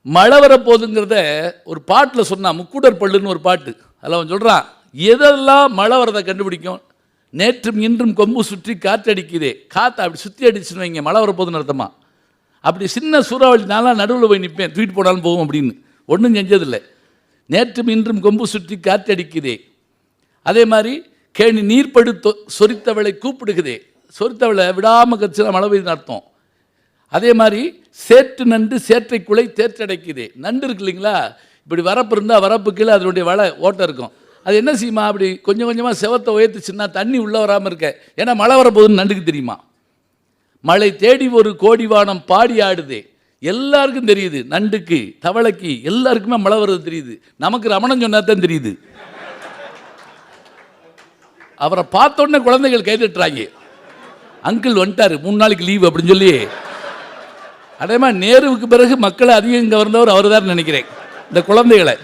மழை வரப்போகுதுங்கிறத ஒரு பாட்டில் சொன்னான், முக்கூடர் பள்ளுன்னு ஒரு பாட்டு. அதில் அவன் சொல்கிறான், எதெல்லாம் மழை வரதை கண்டுபிடிக்கும்? நேற்றும் இன்றும் கொம்பு சுற்றி காற்றடிக்குதே, காற்று அப்படி சுற்றி அடிச்சுன்னு வைங்க, மழை வரப்போகுதுன்னு அர்த்தமா. அப்படி சின்ன சூறாவளி நாளாக நடுவில் போய் நிற்பேன், தூக்கிட்டு போனாலும் போகும் அப்படின்னு. ஒன்றும் செஞ்சதில்லை. நேற்றும் இன்றும் கொம்பு சுற்றி காற்றடிக்குதே. அதே மாதிரி கேணி நீர்படு சொரித்தவளை கூப்பிடுக்குதே, சொரித்தவளை விடாமல் கட்சியில் மழை பெய்யுதுன்னு அர்த்தம். அதே மாதிரி சேற்று நண்டு சேற்றைக்குள்ளே தேற்றடைக்குதே. நண்டு இருக்கு இல்லைங்களா, இப்படி வரப்பு இருந்தால் வரப்பு கீழே அதனுடைய வலை ஓட்டம் இருக்கும். அது என்ன செய்யுமா, அப்படி கொஞ்சம் கொஞ்சமாக செவத்தை உயர்த்துச்சுன்னா தண்ணி உள்ளே வராமல் இருக்க, ஏன்னா மழை வரப்போகுதுன்னு நண்டுக்கு தெரியுமா. மழை தேடி ஒரு கோடிவானம் பாடி ஆடுதே, எல்லாருக்கும் தெரியுது. நண்டுக்கு தவளைக்கு எல்லாருக்குமே மழை வருது தெரியுது. நமக்கு ரமணன் சொன்னா தான் தெரியுது. அவரை பார்த்தோன்னே குழந்தைகள் கைதட்டுறாங்க, அங்கிள் வந்துட்டாரு 3 நாளைக்கு லீவு அப்படின்னு சொல்லி. அதே மாதிரி நேருவுக்கு பிறகு மக்களை அதிகம் இங்கே வந்தவர் அவர் தான் நினைக்கிறேன், இந்த குழந்தைகளை.